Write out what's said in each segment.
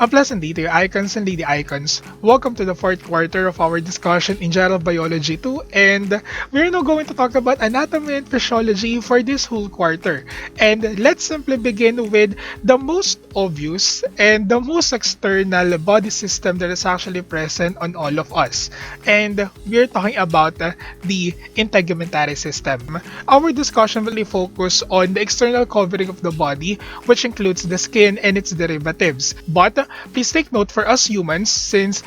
A pleasant day to you icons and lady icons. Welcome to the fourth quarter of our discussion in General Biology 2, and we're now going to talk about anatomy and physiology for this whole quarter. And let's simply begin with the most obvious and the most external body system that is actually present on all of us. And we're talking about the integumentary system. Our discussion will focus on the external covering of the body, which includes the skin and its derivatives. But please take note for us humans, since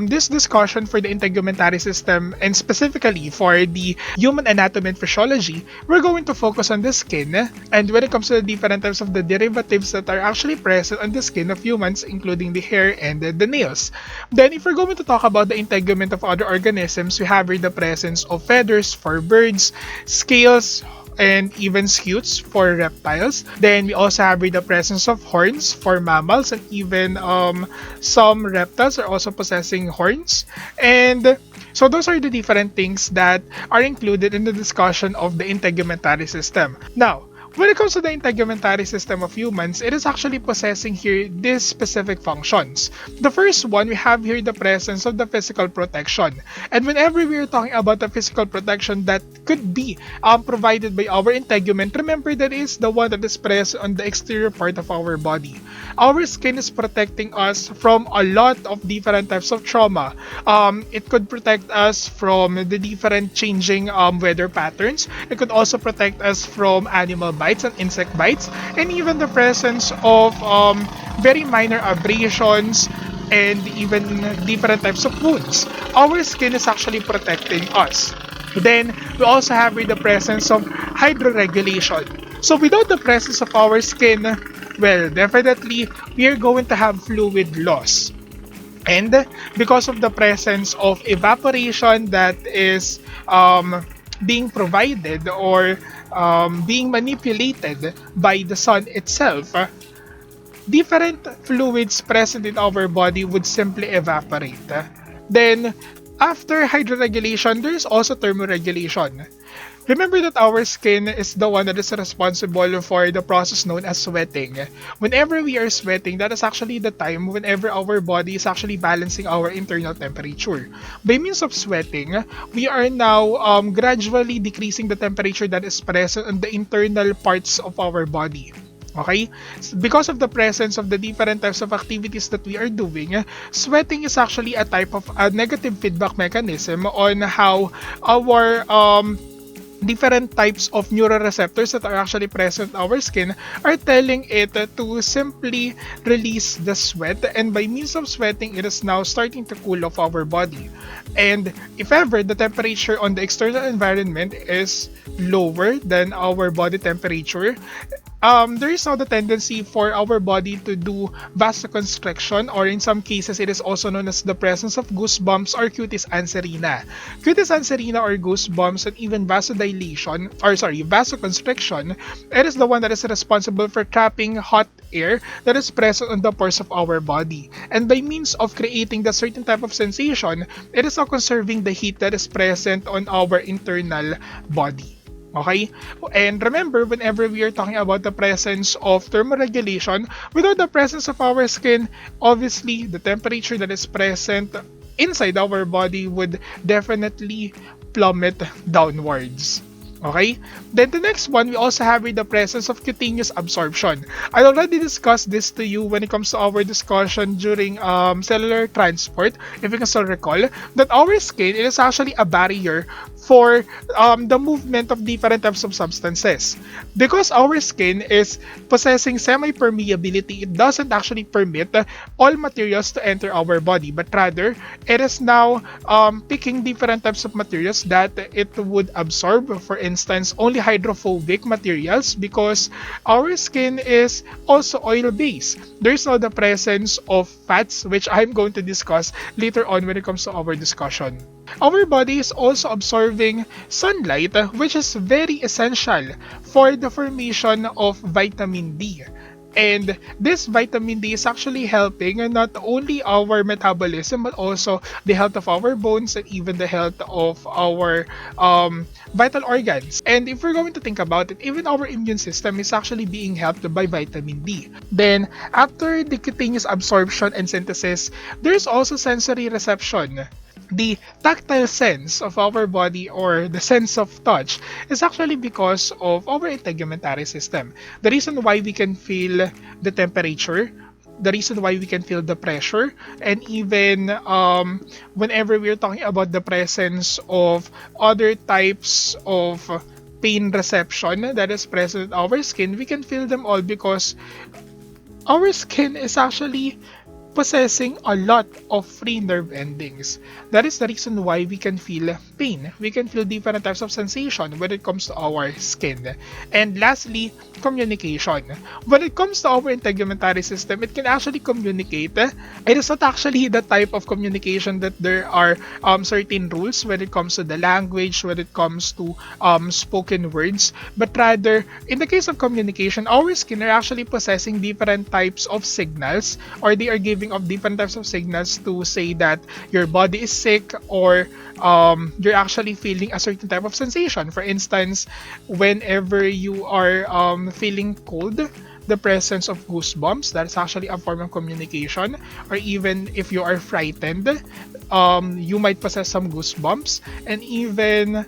this discussion for the integumentary system and specifically for the human anatomy and physiology, we're going to focus on the skin. And when it comes to the different types of the derivatives that are actually present on the skin of humans, including the hair and the nails. Then if we're going to talk about the integument of other organisms, we have here the presence of feathers for birds, scales, and even scutes for reptiles. Then we also have the presence of horns for mammals, and even some reptiles are also possessing horns. And so those are the different things that are included in the discussion of the integumentary system. Now, when it comes to the integumentary system of humans, it is actually possessing here these specific functions. The first one, we have here the presence of the physical protection. And whenever we are talking about the physical protection that could be provided by our integument, remember that is the one that is present on the exterior part of our body. Our skin is protecting us from a lot of different types of trauma. It could protect us from the different changing weather patterns. It could also protect us from animal bites and insect bites, and even the presence of very minor abrasions and even different types of wounds. Our skin is actually protecting us. Then we also have the presence of hydroregulation. So without the presence of our skin, well, definitely we are going to have fluid loss. And because of the presence of evaporation that is being provided or being manipulated by the sun itself, different fluids present in our body would simply evaporate. Then, after hydroregulation, there is also thermoregulation. Remember that our skin is the one that is responsible for the process known as sweating. Whenever we are sweating, that is actually the time whenever our body is actually balancing our internal temperature. By means of sweating, we are now gradually decreasing the temperature that is present in the internal parts of our body. Okay? Because of the presence of the different types of activities that we are doing, sweating is actually a type of a negative feedback mechanism on how our different types of neuroreceptors that are actually present in our skin are telling it to simply release the sweat, and by means of sweating, it is now starting to cool off our body. And if ever the temperature on the external environment is lower than our body temperature, there is now the tendency for our body to do vasoconstriction, or in some cases it is also known as the presence of goosebumps or cutis anserina. Cutis anserina or goosebumps and even vasoconstriction, it is the one that is responsible for trapping hot air that is present on the pores of our body. And by means of creating the certain type of sensation, it is now conserving the heat that is present on our internal body. Okay? And remember, whenever we are talking about the presence of thermoregulation, without the presence of our skin, obviously the temperature that is present inside our body would definitely plummet downwards. Okay? Then the next one, we also have the presence of cutaneous absorption. I already discussed this to you when it comes to our discussion during cellular transport. If you can still recall, that our skin, it is actually a barrier for the movement of different types of substances. Because our skin is possessing semi-permeability, it doesn't actually permit all materials to enter our body, but rather, it is now picking different types of materials that it would absorb. For instance, only hydrophobic materials, because our skin is also oil-based. There's now the presence of fats, which I'm going to discuss later on when it comes to our discussion. Our body is also absorbing sunlight, which is very essential for the formation of vitamin D. And this vitamin D is actually helping not only our metabolism but also the health of our bones and even the health of our vital organs. And if we're going to think about it, even our immune system is actually being helped by vitamin D. Then, after the cutaneous absorption and synthesis, there's also sensory reception. The tactile sense of our body or the sense of touch is actually because of our integumentary system. The reason why we can feel the temperature, the reason why we can feel the pressure, and even whenever we're talking about the presence of other types of pain reception that is present in our skin, we can feel them all because our skin is actually possessing a lot of free nerve endings. That is the reason why we can feel pain. We can feel different types of sensation when it comes to our skin. And lastly, communication. When it comes to our integumentary system, it can actually communicate. It is not actually the type of communication that there are certain rules when it comes to the language, when it comes to spoken words, but rather, in the case of communication, our skin are actually possessing different types of signals, or they are giving off different types of signals to say that your body is sick, or you're actually feeling a certain type of sensation. For instance, whenever you are feeling cold, the presence of goosebumps, that's actually a form of communication. Or even if you are frightened, you might possess some goosebumps. And even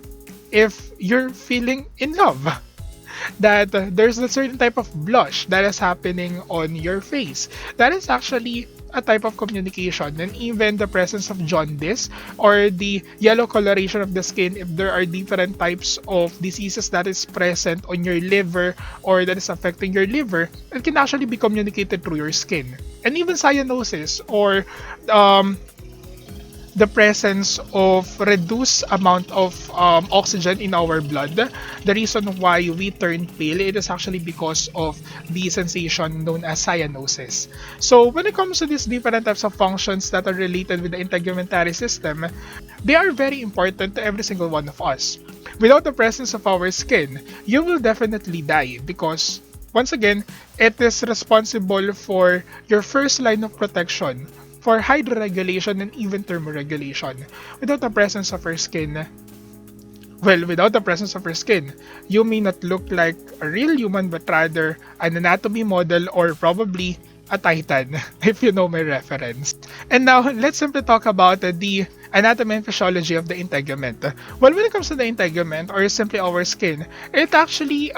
if you're feeling in love, that there's a certain type of blush that is happening on your face. That is actually a type of communication. And even the presence of jaundice or the yellow coloration of the skin, if there are different types of diseases that is present on your liver or that is affecting your liver, it can actually be communicated through your skin. And even cyanosis, or the presence of reduced amount of oxygen in our blood. The reason why we turn pale, it is actually because of the sensation known as cyanosis. So when it comes to these different types of functions that are related with the integumentary system, they are very important to every single one of us. Without the presence of our skin, you will definitely die because once again, it is responsible for your first line of protection for hydroregulation and even thermoregulation. Without the presence of our skin, without the presence of our skin, you may not look like a real human but rather an anatomy model or probably a titan, if you know my reference. And now, let's simply talk about the anatomy and physiology of the integument. Well, when it comes to the integument, or simply our skin, it actually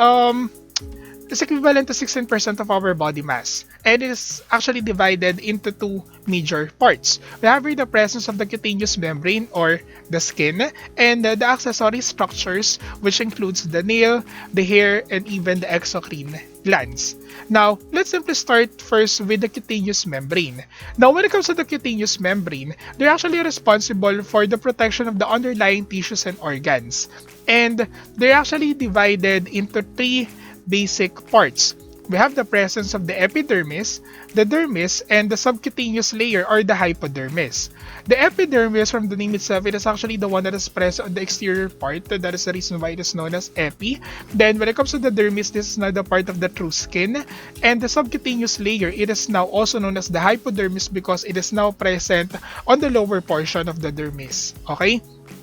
is equivalent to 16% of our body mass, and it is actually divided into two major parts. We have here the presence of the cutaneous membrane, or the skin, and the accessory structures, which includes the nail, the hair, and even the exocrine glands. Now, let's simply start first with the cutaneous membrane. Now, when it comes to the cutaneous membrane, they're actually responsible for the protection of the underlying tissues and organs. And they're actually divided into three basic parts. We have the presence of the epidermis, the dermis, and the subcutaneous layer, or the hypodermis. The epidermis, from the name itself, it is actually the one that is present on the exterior part. That is the reason why it is known as epi. Then when it comes to the dermis, this is now the part of the true skin. And the subcutaneous layer, it is now also known as the hypodermis because it is now present on the lower portion of the dermis. Okay?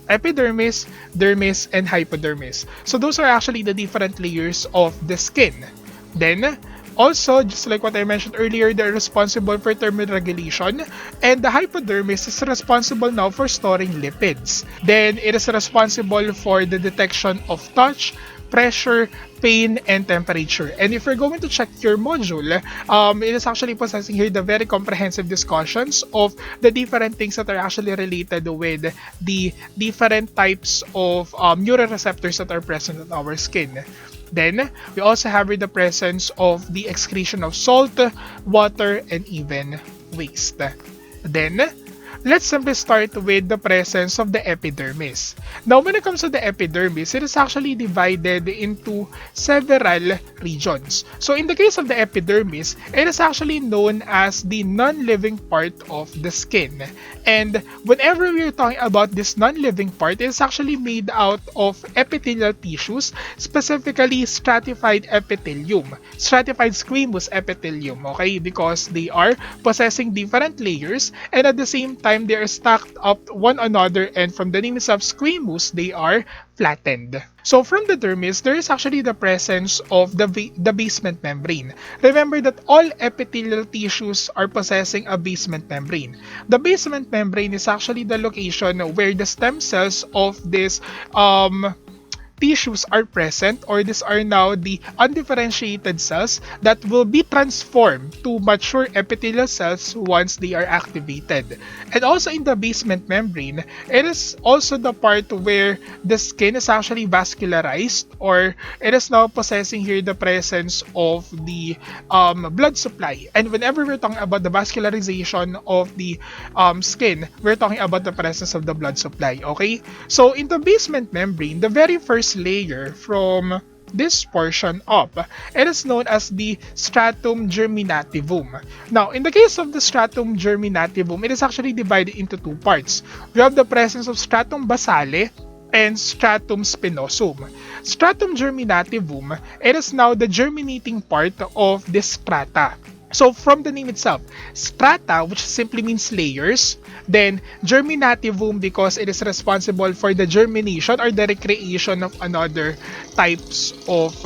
Epidermis, dermis, and hypodermis. So those are actually the different layers of the skin. Then, also, just like what I mentioned earlier, they're responsible for thermoregulation, and the hypodermis is responsible now for storing lipids. Then, it is responsible for the detection of touch, pressure, pain, and temperature. And if you're going to check your module, it is actually possessing here the very comprehensive discussions of the different things that are actually related with the different types of neuroreceptors that are present in our skin. Then, we also have the presence of the excretion of salt, water, and even waste. Then, let's simply start with the presence of the epidermis. Now, when it comes to the epidermis, it is actually divided into several regions. So, in the case of the epidermis, it is actually known as the non-living part of the skin. And whenever we're talking about this non-living part, it is actually made out of epithelial tissues, specifically stratified epithelium, stratified squamous epithelium, okay? Because they are possessing different layers and at the same time they are stacked up one another, and from the name itself squamous, they are flattened. So from the dermis, there is actually the presence of the basement membrane. Remember that all epithelial tissues are possessing a basement membrane. The basement membrane is actually the location where the stem cells of this tissues are present, or these are now the undifferentiated cells that will be transformed to mature epithelial cells once they are activated. And also in the basement membrane, it is also the part where the skin is actually vascularized, or it is now possessing here the presence of the blood supply. And whenever we're talking about the vascularization of the skin, we're talking about the presence of the blood supply, okay? So in the basement membrane, the very first layer from this portion up, it is known as the stratum germinativum. Now, in the case of the stratum germinativum, it is actually divided into two parts. We have the presence of stratum basale and stratum spinosum. Stratum germinativum, it is now the germinating part of this strata. So from the name itself, strata, which simply means layers, then germinativum because it is responsible for the germination or the recreation of another types of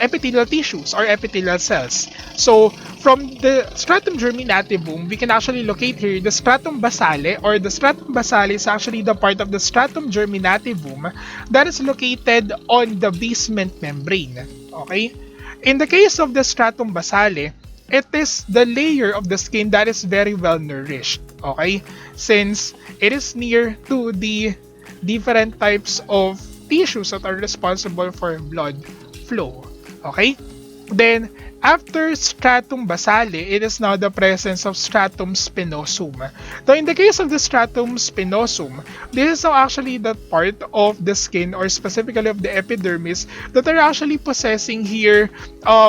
epithelial tissues or epithelial cells. So from the stratum germinativum, we can actually locate here the stratum basale, or the stratum basale is actually the part of the stratum germinativum that is located on the basement membrane. Okay? In the case of the stratum basale, it is the layer of the skin that is very well nourished, okay? Since it is near to the different types of tissues that are responsible for blood flow, okay? Then, after stratum basale, it is now the presence of stratum spinosum. Now, in the case of the stratum spinosum, this is now actually the part of the skin, or specifically of the epidermis, that are actually possessing here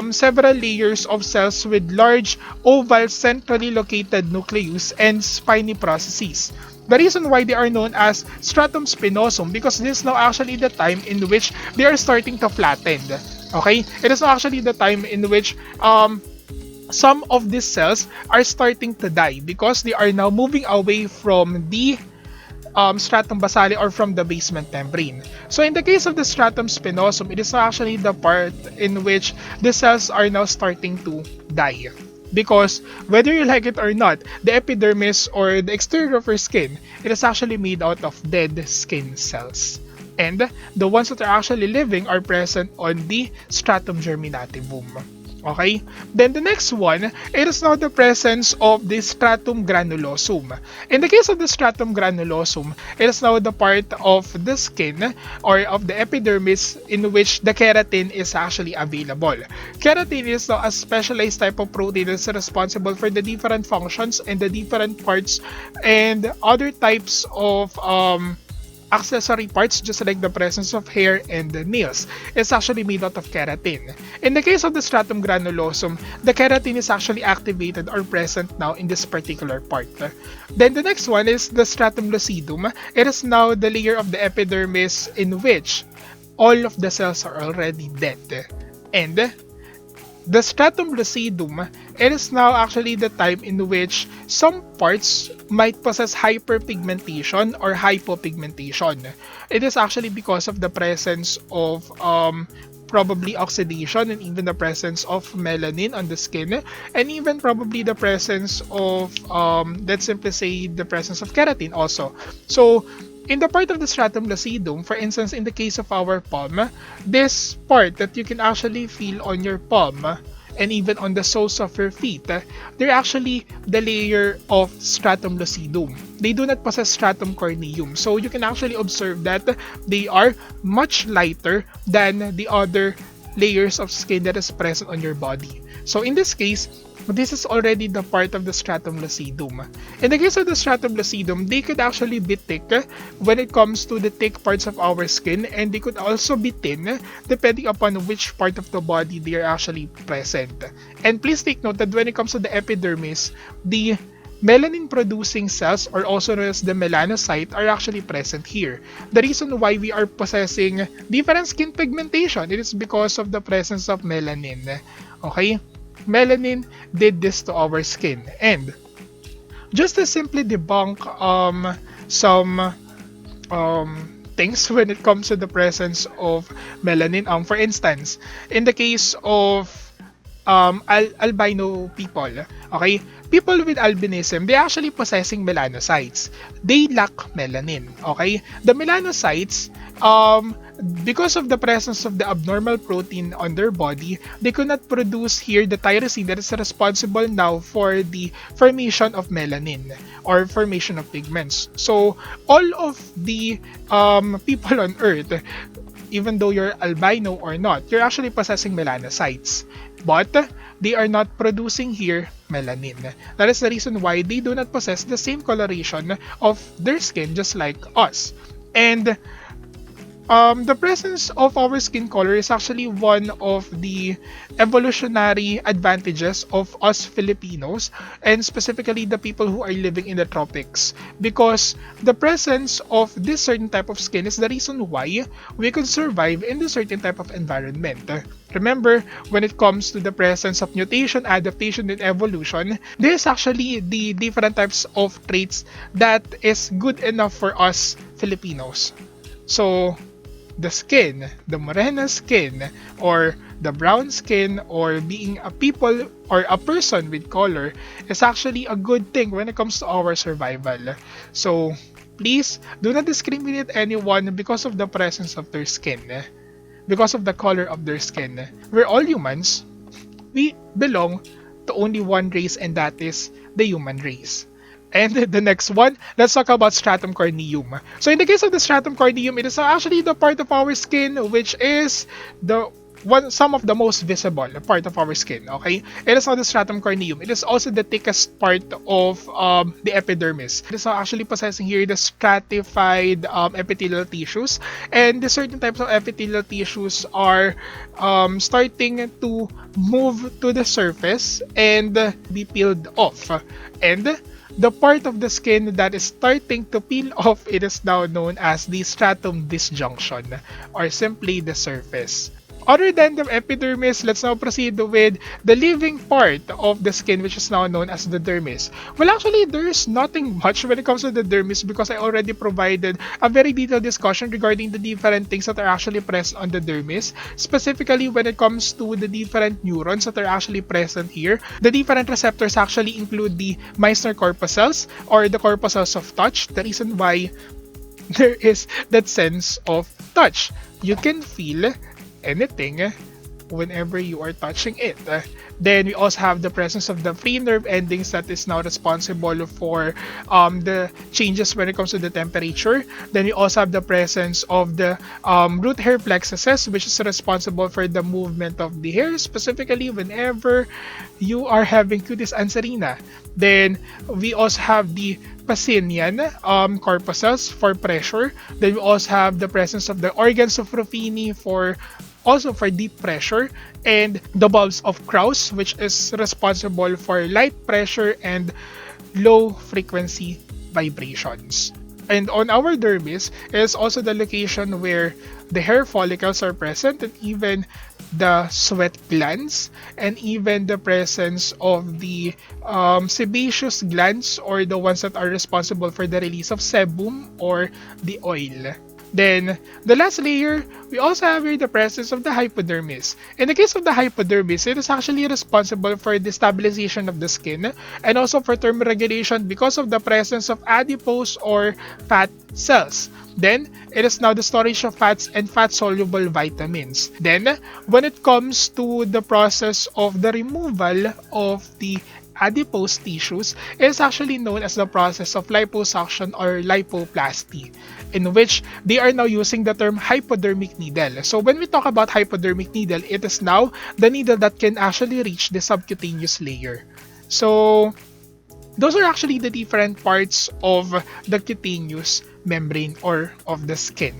several layers of cells with large oval centrally located nucleus and spiny processes. The reason why they are known as stratum spinosum, because this is now actually the time in which they are starting to flatten. Okay? It is actually the time in which some of these cells are starting to die because they are now moving away from the stratum basale, or from the basement membrane. So in the case of the stratum spinosum, it is actually the part in which the cells are now starting to die. Because whether you like it or not, the epidermis, or the exterior of your skin, it is actually made out of dead skin cells. And the ones that are actually living are present on the stratum germinativum. Okay? Then the next one, it is now the presence of the stratum granulosum. In the case of the stratum granulosum, it is now the part of the skin, or of the epidermis, in which the keratin is actually available. Keratin is now a specialized type of protein that is responsible for the different functions and the different parts and other types of accessory parts, just like the presence of hair and the nails. It's actually made out of keratin. In the case of the stratum granulosum, the keratin is actually activated or present now in this particular part. Then the next one is the stratum lucidum. It is now the layer of the epidermis in which all of the cells are already dead. And the stratum lucidum, it is now actually the time in which some parts might possess hyperpigmentation or hypopigmentation. It is actually because of the presence of probably oxidation, and even the presence of melanin on the skin, and even probably the presence of let's simply say the presence of keratin also. So in the part of the stratum lucidum, for instance, in the case of our palm, this part that you can actually feel on your palm and even on the soles of your feet, they're actually the layer of stratum lucidum. They do not possess stratum corneum. So you can actually observe that they are much lighter than the other layers of skin that is present on your body. So in this case, this is already the part of the stratum lucidum. In the case of the stratum lucidum, they could actually be thick when it comes to the thick parts of our skin, and they could also be thin depending upon which part of the body they are actually present. And please take note that when it comes to the epidermis, the melanin producing cells, or also known as the melanocyte, are actually present here. The reason why we are possessing different skin pigmentation, it is because of the presence of melanin. Okay? Melanin did this to our skin. And just to simply debunk some things when it comes to the presence of melanin, for instance, in the case of albino people, okay, people with albinism, they actually possessing melanocytes. They lack melanin, okay? The melanocytes, because of the presence of the abnormal protein on their body, they could not produce here the tyrosine that is responsible now for the formation of melanin or formation of pigments. So all of the people on Earth, even though you're albino or not, you're actually possessing melanocytes. But they are not producing here melanin. That is the reason why they do not possess the same coloration of their skin just like us. And the presence of our skin color is actually one of the evolutionary advantages of us Filipinos, and specifically the people who are living in the tropics, because the presence of this certain type of skin is the reason why we could survive in this certain type of environment. Remember, when it comes to the presence of mutation, adaptation, and evolution, there's actually the different types of traits that is good enough for us Filipinos. So, the skin, the morena skin, or the brown skin, or being a people or a person with color is actually a good thing when it comes to our survival. So, please do not discriminate anyone because of the presence of their skin, because of the color of their skin. We're all humans. We belong to only one race, and that is the human race. And the next one, let's talk about stratum corneum. So in the case of the stratum corneum, it is actually the part of our skin which is some of the most visible part of our skin. Okay, it is not the stratum corneum. It is also the thickest part of the epidermis. It is actually possessing here the stratified epithelial tissues, and the certain types of epithelial tissues are starting to move to the surface and be peeled off. And the part of the skin that is starting to peel off, it is now known as the stratum disjunction, or simply the surface. Other than the epidermis, let's now proceed with the living part of the skin, which is now known as the dermis. Well, actually, there's nothing much when it comes to the dermis because I already provided a very detailed discussion regarding the different things that are actually present on the dermis. Specifically, when it comes to the different neurons that are actually present here, the different receptors actually include the Meissner corpuscles, or the corpuscles of touch. The reason why there is that sense of touch. You can feel anything whenever you are touching it. Then we also have the presence of the free nerve endings that is now responsible for the changes when it comes to the temperature. Then we also have the presence of the root hair plexuses, which is responsible for the movement of the hair, specifically whenever you are having cutis anserina. Then we also have the Pacinian corpuscles for pressure. Then we also have the presence of the organs of Ruffini for deep pressure, and the bulbs of Krauss, which is responsible for light pressure and low frequency vibrations. And on our dermis is also the location where the hair follicles are present, and even the sweat glands, and even the presence of the sebaceous glands, or the ones that are responsible for the release of sebum or the oil. Then, the last layer, we also have here the presence of the hypodermis. In the case of the hypodermis, it is actually responsible for the stabilization of the skin and also for thermoregulation because of the presence of adipose or fat cells. Then, it is now the storage of fats and fat-soluble vitamins. Then, when it comes to the process of the removal of the adipose tissues is actually known as the process of liposuction or lipoplasty, in which they are now using the term hypodermic needle. So when we talk about hypodermic needle, it is now the needle that can actually reach the subcutaneous layer. So those are actually the different parts of the cutaneous membrane or of the skin.